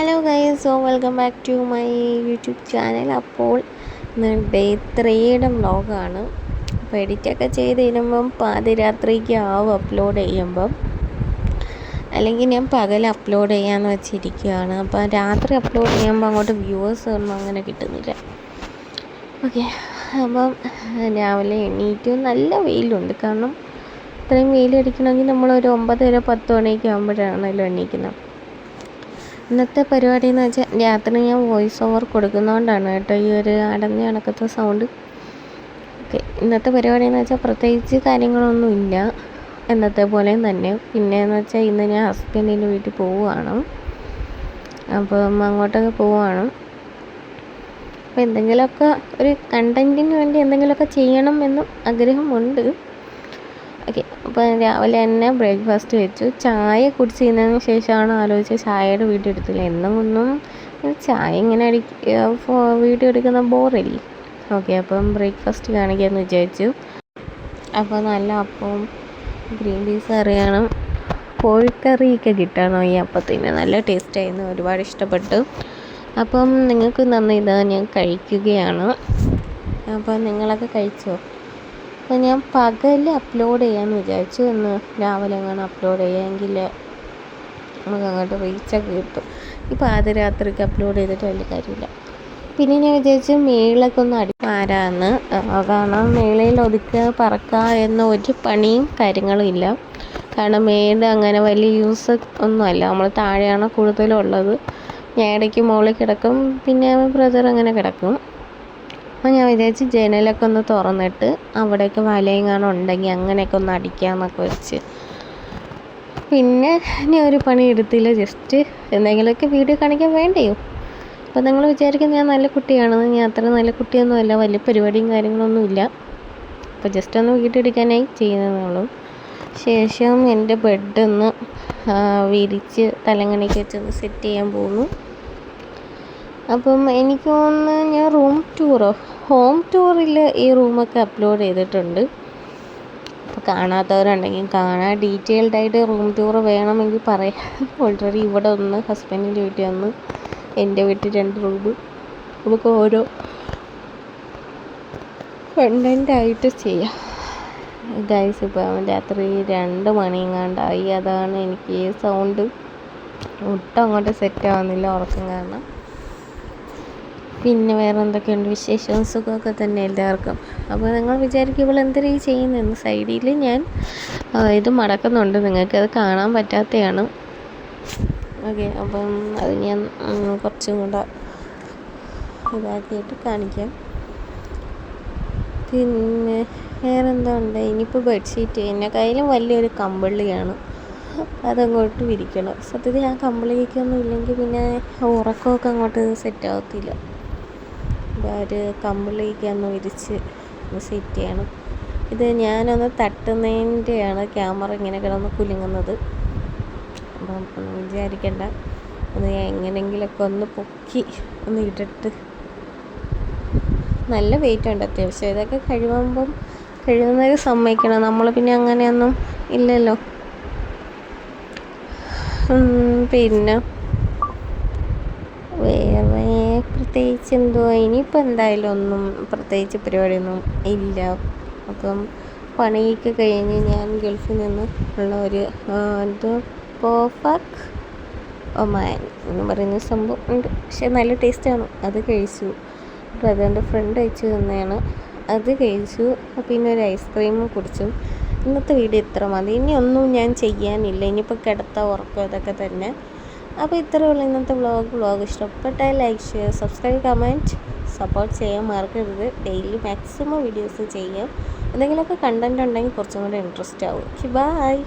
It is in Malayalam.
Hello guys, so welcome back to my YouTube channel. അപ്പോൾ ഇന്ന് ഡേ 3യുടെ വ്ളോഗാണ്. അപ്പോൾ എഡിറ്റൊക്കെ ചെയ്ത് കഴിയുമ്പം പാതിരാത്രിക്ക് ആവും അപ്ലോഡ് ചെയ്യുമ്പം, അല്ലെങ്കിൽ ഞാൻ പകൽ അപ്ലോഡ് ചെയ്യാമെന്ന് വെച്ചിരിക്കുകയാണ്. അപ്പോൾ രാത്രി അപ്ലോഡ് ചെയ്യുമ്പോൾ അങ്ങോട്ട് വ്യൂവേഴ്സ് ഒന്നും അങ്ങനെ കിട്ടുന്നില്ല. ഓക്കെ, അപ്പം രാവിലെ എണീറ്റ് നല്ല വെയിലുണ്ട്. കാരണം ഇത്രയും വെയിലടിക്കണമെങ്കിൽ നമ്മളൊരു 9:30-10 മണിയൊക്കെ ആകുമ്പോഴാണല്ലോ എണീക്കുന്നത്. ഇന്നത്തെ പരിപാടി എന്ന് വെച്ചാൽ രാത്രി ഞാൻ വോയിസ് ഓവർ കൊടുക്കുന്നതുകൊണ്ടാണ് കേട്ടോ ഈ ഒരു അടഞ്ഞ കണക്കത്തെ സൗണ്ട്. ഓക്കെ, ഇന്നത്തെ പരിപാടി എന്ന് വെച്ചാൽ പ്രത്യേകിച്ച് കാര്യങ്ങളൊന്നുമില്ല, എന്നത്തെ പോലെയും തന്നെ. പിന്നെയെന്ന് വെച്ചാൽ ഇന്ന് ഞാൻ ഹസ്ബൻഡിൻ്റെ വീട്ടിൽ പോവുകയാണ്. അപ്പം അങ്ങോട്ടൊക്കെ പോവുകയാണ്. അപ്പോൾ എന്തെങ്കിലുമൊക്കെ ഒരു കണ്ടൻറ്റിന് വേണ്ടി എന്തെങ്കിലുമൊക്കെ ചെയ്യണം എന്നും ആഗ്രഹമുണ്ട്. ഓക്കെ, അപ്പോൾ രാവിലെ തന്നെ ബ്രേക്ക്ഫാസ്റ്റ് വെച്ചു. ചായ കുടിച്ചതിന് ശേഷമാണ് ആലോചിച്ച് ചായയുടെ വീഡിയോ എടുത്തില്ല. ഒന്നും ചായ ഇങ്ങനെ വീഡിയോ എടുക്കുന്ന ബോറല്ലേ. ഓക്കെ, അപ്പം ബ്രേക്ക്ഫാസ്റ്റ് കാണിക്കാമെന്ന് വിചാരിച്ചു. അപ്പോൾ നല്ല അപ്പവും ഗ്രീൻ പീസ് കറിയാണ്. കോഴിക്കറിയൊക്കെ കിട്ടണം ഈ അപ്പത്തിന്. നല്ല ടേസ്റ്റായിരുന്നു, ഒരുപാട് ഇഷ്ടപ്പെട്ടു. അപ്പം നിങ്ങൾക്ക് നന്ദി, ഇതാ ഞാൻ കഴിക്കുകയാണ്. അപ്പം നിങ്ങളൊക്കെ കഴിച്ചോ? അപ്പോൾ ഞാൻ പകൽ അപ്ലോഡ് ചെയ്യാമെന്ന് വിചാരിച്ചു. ഇന്ന് രാവിലെ എങ്ങനെ അപ്ലോഡ് ചെയ്യാമെങ്കിൽ നമുക്ക് അങ്ങോട്ട് റീച്ചൊക്കെ കിട്ടും. ഇപ്പോൾ പാതിരാത്രിക്ക് അപ്ലോഡ് ചെയ്തിട്ട് വലിയ കാര്യമില്ല. പിന്നെ ഞാൻ വിചാരിച്ചു മേളൊക്കെ ഒന്ന് ആരാന്ന്. അതാണ് മേളയിൽ ഒതുക്കുക പറക്കുക എന്ന ഒരു പണിയും കാര്യങ്ങളും ഇല്ല. കാരണം മേട് അങ്ങനെ വലിയ യൂസ് ഒന്നുമല്ല. നമ്മൾ താഴെയാണ് കൂടുതലും ഉള്ളത്. ഞാൻ ഇടയ്ക്ക് മുകളിൽ കിടക്കും, പിന്നെ ബ്രദർ അങ്ങനെ കിടക്കും. അപ്പോൾ ഞാൻ വിചാരിച്ച് ജനലൊക്കെ ഒന്ന് തുറന്നിട്ട് അവിടെയൊക്കെ വലയും കാണാൻ ഉണ്ടെങ്കിൽ അങ്ങനെയൊക്കെ ഒന്ന് അടിക്കാമെന്നൊക്കെ വെച്ച്. പിന്നെ ഞാൻ ഒരു പണി എടുത്തില്ല, ജസ്റ്റ് എന്തെങ്കിലുമൊക്കെ വീഡിയോ കാണിക്കാൻ വേണ്ടയോ. അപ്പോൾ നിങ്ങൾ വിചാരിക്കും ഞാൻ നല്ല കുട്ടിയാണെന്ന്. ഞാൻ അത്ര നല്ല കുട്ടിയൊന്നുമല്ല, വലിയ പരിപാടിയും കാര്യങ്ങളൊന്നുമില്ല. അപ്പോൾ ജസ്റ്റ് ഒന്ന് വീഡിയോ എടുക്കാനായി ചെയ്യുന്നതേ. ശേഷം എൻ്റെ ബെഡൊന്ന് വിരിച്ച് തലങ്ങണിക്ക് വെച്ചൊന്ന് സെറ്റ് ചെയ്യാൻ പോകുന്നു. അപ്പം എനിക്ക് തോന്നുന്നു ഞാൻ ഹോം ടൂറിൽ ഈ റൂമൊക്കെ അപ്ലോഡ് ചെയ്തിട്ടുണ്ട്. അപ്പോൾ കാണാത്തവരുണ്ടെങ്കിൽ കാണാൻ ഡീറ്റെയിൽഡായിട്ട് റൂം ടൂർ വേണമെങ്കിൽ പറയാം. ഓൾറെഡി ഇവിടെ ഒന്ന് ഹസ്ബൻഡിൻ്റെ വീട്ടിൽ വന്ന്, എൻ്റെ വീട്ടിൽ 2 റൂം. നമുക്ക് ഓരോ കണ്ടൻ്റായിട്ട് ചെയ്യാം. ഗൈസ്, ഇപ്പം രാത്രി 2 മണിയെങ്ങാണ്ടായി. അതാണ് എനിക്ക് ഈ സൗണ്ട് ഒട്ടും അങ്ങോട്ട് സെറ്റ് ആവുന്നില്ല ഉറക്കം കാരണം. പിന്നെ വേറെ എന്തൊക്കെയുണ്ട് വിശേഷം? സുഖമൊക്കെ തന്നെ എല്ലാവർക്കും. അപ്പോൾ നിങ്ങൾ വിചാരിക്കും ഇവൾ എന്തിനാ ഈ ചെയ്യുന്നതെന്ന്. സൈഡിൽ ഞാൻ ഇത് മടക്കുന്നുണ്ട്, നിങ്ങൾക്കത് കാണാൻ പറ്റാത്തതാണ്. ഓക്കെ, അപ്പം അത് ഞാൻ കുറച്ചും കൂടെ ഇതാക്കിയിട്ട് കാണിക്കാം. പിന്നെ വേറെ എന്താ ഉണ്ട്? ഇനിയിപ്പോൾ ബെഡ്ഷീറ്റ് എൻ്റെ കയ്യിലും വലിയൊരു കമ്പിളിയാണ്, അതങ്ങോട്ട് വിരിക്കണം. സത്യത്തിൽ ആ കമ്പിളിക്കൊന്നും ഇല്ലെങ്കിൽ പിന്നെ ഉറക്കമൊക്കെ അങ്ങോട്ട് സെറ്റ് ആവത്തില്ല. ഒരു കമ്പിളിക്ക് ഒന്ന് വിരിച്ച് സെറ്റ് ചെയ്യണം. ഇത് ഞാനൊന്ന് തട്ടുന്നതിൻ്റെയാണ് ക്യാമറ ഇങ്ങനെ കിടന്ന് കുലുങ്ങുന്നത്. അപ്പം ഒന്നും വിചാരിക്കണ്ട. ഒന്ന് ഞാൻ എങ്ങനെയെങ്കിലുമൊക്കെ ഒന്ന് പൊക്കി ഒന്ന് ഇട്ടിട്ട്. നല്ല വെയിറ്റ് ഉണ്ട് അത്യാവശ്യം. ഇതൊക്കെ കഴുകുന്നവർ സമ്മതിക്കണം. നമ്മൾ പിന്നെ അങ്ങനെയൊന്നും ഇല്ലല്ലോ. പിന്നെ വേറെ പ്രത്യേകിച്ച് എന്തുവാ, ഇനിയിപ്പോൾ എന്തായാലും ഒന്നും പ്രത്യേകിച്ച് പരിപാടിയൊന്നും ഇല്ല. അപ്പം പണിയൊക്കെ കഴിഞ്ഞ് ഞാൻ ഗൾഫിൽ നിന്ന് ഉള്ള ഒരു പോഫാക്ക് ഒമാൻ എന്ന് പറയുന്ന സംഭവം ഉണ്ട്. പക്ഷേ നല്ല ടേസ്റ്റാണ്. അത് കഴിച്ചു. ബ്രദറിൻ്റെ ഫ്രണ്ട് അയച്ചു തന്നെയാണ്, അത് കഴിച്ചു. പിന്നെ ഒരു ഐസ്ക്രീമും കുടിച്ചു. ഇന്നത്തെ വീഡിയോ ഇത്ര മതി. ഇനിയൊന്നും ഞാൻ ചെയ്യാനില്ല. ഇനിയിപ്പോൾ കിടത്ത ഉറക്കം ഇതൊക്കെ തന്നെ. അപ്പോൾ ഇത്രയേ ഉള്ളൂ ഇന്നത്തെ വ്ളോഗ്. ഇഷ്ടപ്പെട്ടാൽ like, share, subscribe, comment, support ചെയ്യാൻ മറക്കരുത്. ഡെയിലി മാക്സിമം വീഡിയോസ് ചെയ്യാം. എന്തെങ്കിലുമൊക്കെ കണ്ടൻറ് ഉണ്ടെങ്കിൽ കുറച്ചും കൂടെ ഇൻട്രസ്റ്റ് ആവും. ബൈ.